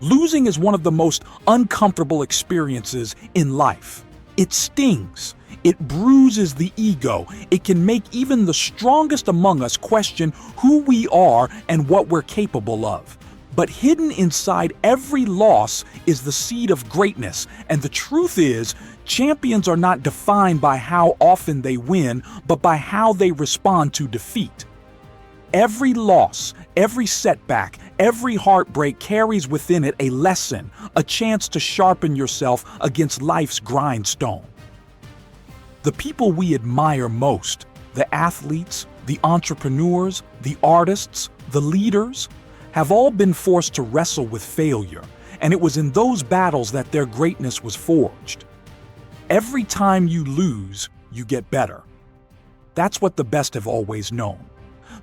Losing is one of the most uncomfortable experiences in life. It stings. It bruises the ego. It can make even the strongest among us question who we are and what we're capable of. But hidden inside every loss is the seed of greatness. And the truth is, champions are not defined by how often they win, but by how they respond to defeat. Every loss, every setback, every heartbreak carries within it a lesson, a chance to sharpen yourself against life's grindstone. The people we admire most, the athletes, the entrepreneurs, the artists, the leaders, have all been forced to wrestle with failure, and it was in those battles that their greatness was forged. Every time you lose, you get better. That's what the best have always known.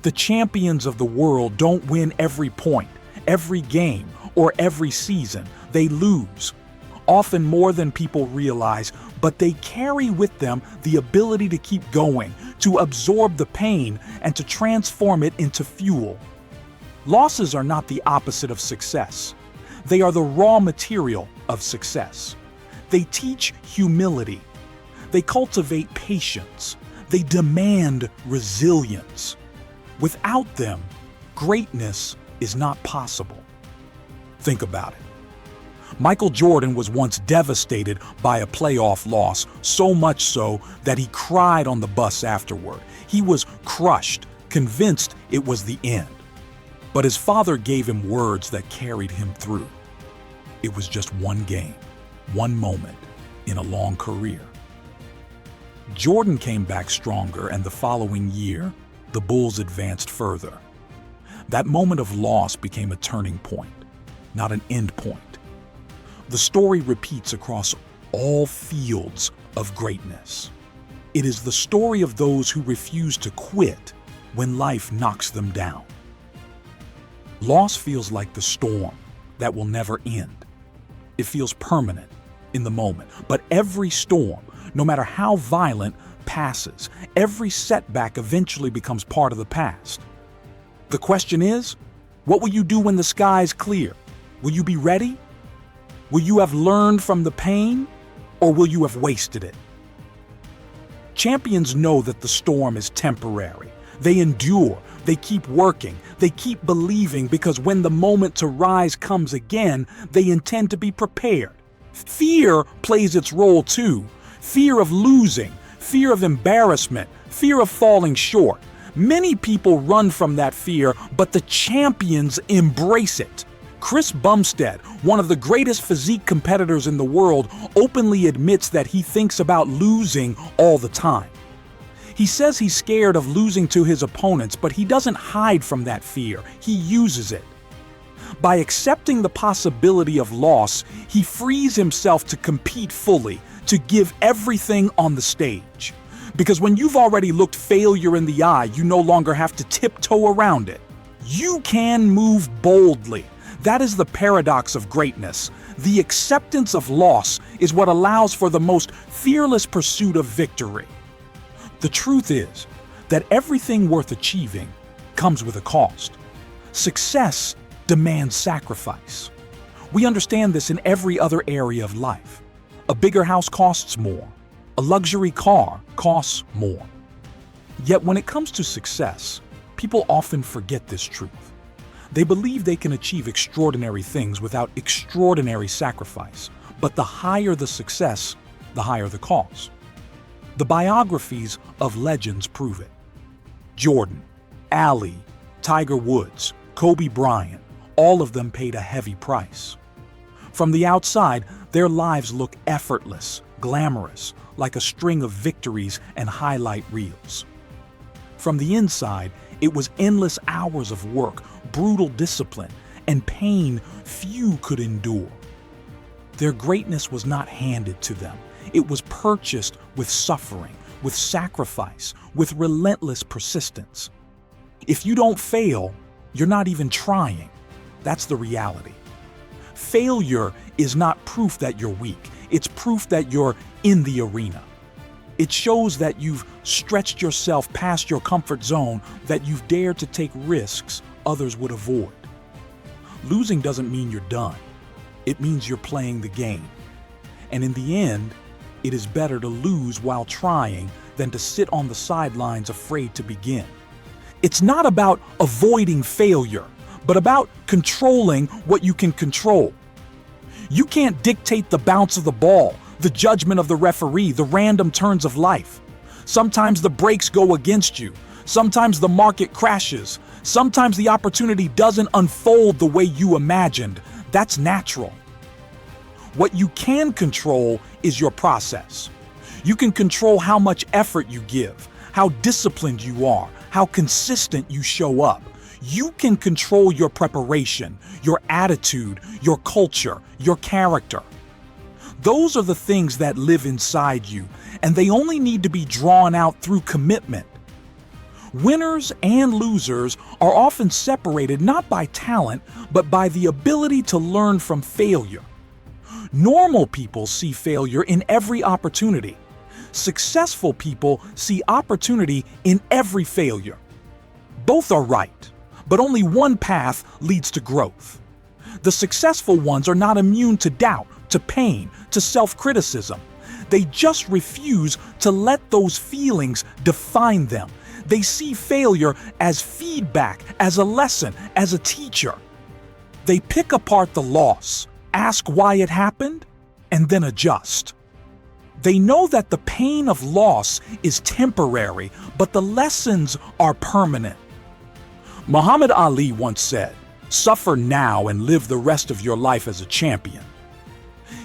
The champions of the world don't win every point, every game, or every season. They lose, often more than people realize, but they carry with them the ability to keep going, to absorb the pain, and to transform it into fuel. Losses are not the opposite of success. They are the raw material of success. They teach humility. They cultivate patience. They demand resilience. Without them, greatness is not possible. Think about it. Michael Jordan was once devastated by a playoff loss, so much so that he cried on the bus afterward. He was crushed, convinced it was the end. But his father gave him words that carried him through. It was just one game, one moment in a long career. Jordan came back stronger, and the following year, the Bulls advanced further. That moment of loss became a turning point, not an end point. The story repeats across all fields of greatness. It is the story of those who refuse to quit when life knocks them down. Loss feels like the storm that will never end. It feels permanent in the moment, but every storm, no matter how violent, passes. Every setback eventually becomes part of the past. The question is, what will you do when the skies clear? Will you be ready? Will you have learned from the pain, or will you have wasted it? Champions know that the storm is temporary. They endure, they keep working, they keep believing, because when the moment to rise comes again, they intend to be prepared. Fear plays its role too. Fear of losing, fear of embarrassment, fear of falling short. Many people run from that fear, but the champions embrace it. Chris Bumstead, one of the greatest physique competitors in the world, openly admits that he thinks about losing all the time. He says he's scared of losing to his opponents, but he doesn't hide from that fear. He uses it. By accepting the possibility of loss, he frees himself to compete fully, to give everything on the stage. Because when you've already looked failure in the eye, you no longer have to tiptoe around it. You can move boldly. That is the paradox of greatness. The acceptance of loss is what allows for the most fearless pursuit of victory. The truth is that everything worth achieving comes with a cost. Success demands sacrifice. We understand this in every other area of life. A bigger house costs more. A luxury car costs more. Yet when it comes to success, people often forget this truth. They believe they can achieve extraordinary things without extraordinary sacrifice. But the higher the success, the higher the cost. The biographies of legends prove it. Jordan, Ali, Tiger Woods, Kobe Bryant, all of them paid a heavy price. From the outside, their lives look effortless, glamorous, like a string of victories and highlight reels. From the inside, it was endless hours of work, brutal discipline, and pain few could endure. Their greatness was not handed to them. It was purchased with suffering, with sacrifice, with relentless persistence. If you don't fail, you're not even trying. That's the reality. Failure is not proof that you're weak. It's proof that you're in the arena. It shows that you've stretched yourself past your comfort zone, that you've dared to take risks others would avoid. Losing doesn't mean you're done. it means you're playing the game. And in the end, it is better to lose while trying than to sit on the sidelines afraid to begin. It's not about avoiding failure, but about controlling what you can control. You can't dictate the bounce of the ball, the judgment of the referee, the random turns of life. Sometimes the breaks go against you. Sometimes the market crashes. Sometimes the opportunity doesn't unfold the way you imagined. That's natural. What you can control is your process. You can control how much effort you give, how disciplined you are, how consistent you show up. You can control your preparation, your attitude, your culture, your character. Those are the things that live inside you, and they only need to be drawn out through commitment. Winners and losers are often separated not by talent, but by the ability to learn from failure. Normal people see failure in every opportunity. Successful people see opportunity in every failure. Both are right, but only one path leads to growth. The successful ones are not immune to doubt, to pain, to self-criticism. They just refuse to let those feelings define them. They see failure as feedback, as a lesson, as a teacher. They pick apart the loss, ask why it happened, and then adjust. They know that the pain of loss is temporary, but the lessons are permanent. Muhammad Ali once said, "Suffer now and live the rest of your life as a champion."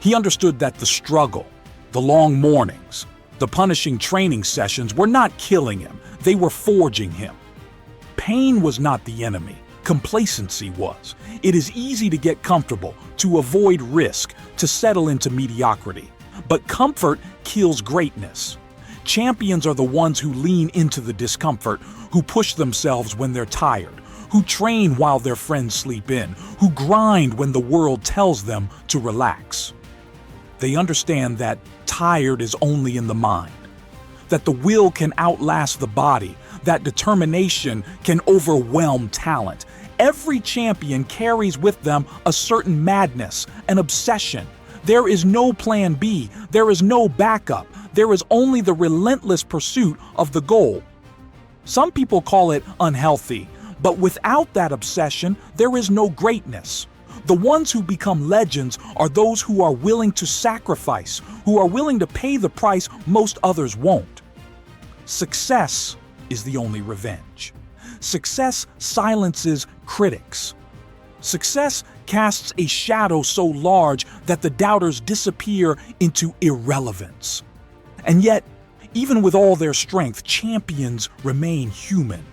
He understood that the struggle, the long mornings, the punishing training sessions were not killing him, they were forging him. Pain was not the enemy, complacency was. It is easy to get comfortable, to avoid risk, to settle into mediocrity. But comfort kills greatness. Champions are the ones who lean into the discomfort, who push themselves when they're tired, who train while their friends sleep in, who grind when the world tells them to relax. They understand that tired is only in the mind, that the will can outlast the body, that determination can overwhelm talent. Every champion carries with them a certain madness, an obsession. There is no plan B, there is no backup, there is only the relentless pursuit of the goal. Some people call it unhealthy, but without that obsession, there is no greatness. The ones who become legends are those who are willing to sacrifice, who are willing to pay the price most others won't. Success is the only revenge. Success silences critics. Success casts a shadow so large that the doubters disappear into irrelevance. And yet, even with all their strength, champions remain human.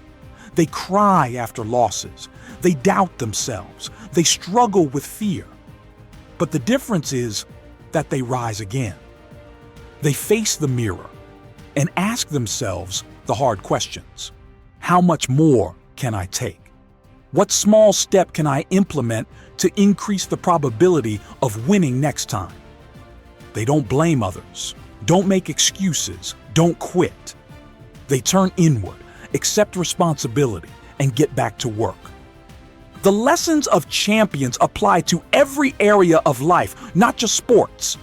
They cry after losses. They doubt themselves. They struggle with fear. But the difference is that they rise again. They face the mirror and ask themselves the hard questions. How much more can I take? What small step can I implement to increase the probability of winning next time? They don't blame others, don't make excuses, don't quit. They turn inward, accept responsibility, and get back to work. The lessons of champions apply to every area of life, not just sports.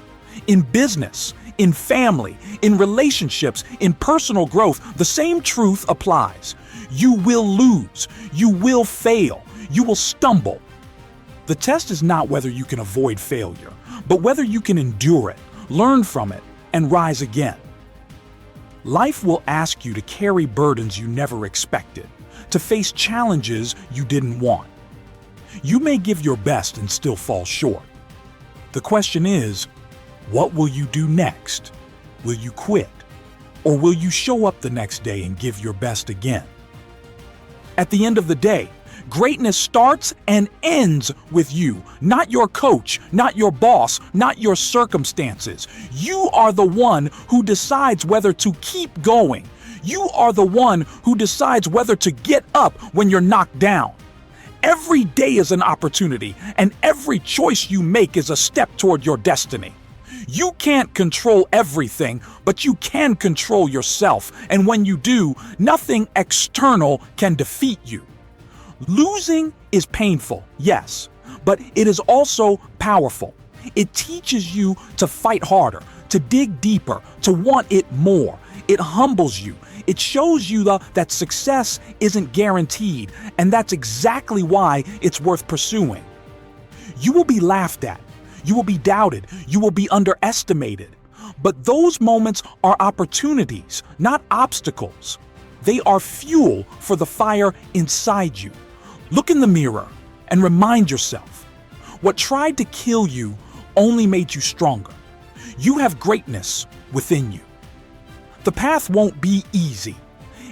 In business, in family, in relationships, in personal growth, the same truth applies. You will lose, you will fail, you will stumble. The test is not whether you can avoid failure, but whether you can endure it, learn from it, and rise again. Life will ask you to carry burdens you never expected, to face challenges you didn't want. You may give your best and still fall short. The question is, what will you do next? Will you quit? Or will you show up the next day and give your best again? At the end of the day, greatness starts and ends with you, not your coach, not your boss, not your circumstances. You are the one who decides whether to keep going. You are the one who decides whether to get up when you're knocked down. Every day is an opportunity, and every choice you make is a step toward your destiny. You can't control everything, but you can control yourself, and when you do, nothing external can defeat you. Losing is painful, yes, but it is also powerful. It teaches you to fight harder, to dig deeper, to want it more. It humbles you. It shows you that success isn't guaranteed, and that's exactly why it's worth pursuing. You will be laughed at. You will be doubted. You will be underestimated. But those moments are opportunities, not obstacles. They are fuel for the fire inside you. Look in the mirror and remind yourself, what tried to kill you only made you stronger. You have greatness within you. The path won't be easy.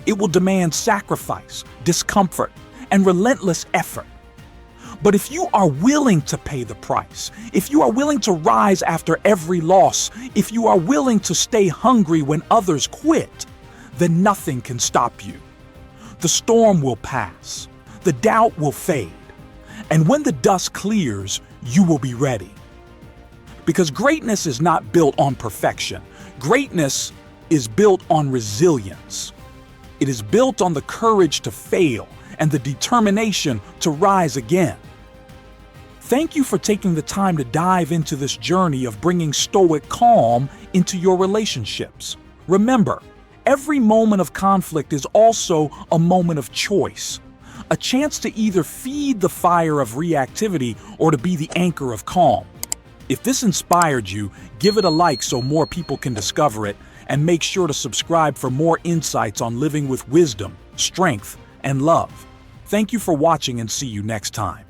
It will demand sacrifice, discomfort, and relentless effort. But if you are willing to pay the price, if you are willing to rise after every loss, if you are willing to stay hungry when others quit, then nothing can stop you. The storm will pass. The doubt will fade. And when the dust clears, you will be ready. Because greatness is not built on perfection. Greatness is built on resilience. It is built on the courage to fail and the determination to rise again. Thank you for taking the time to dive into this journey of bringing stoic calm into your relationships. Remember, every moment of conflict is also a moment of choice, a chance to either feed the fire of reactivity or to be the anchor of calm. If this inspired you, give it a like so more people can discover it, and make sure to subscribe for more insights on living with wisdom, strength, and love. Thank you for watching, and see you next time.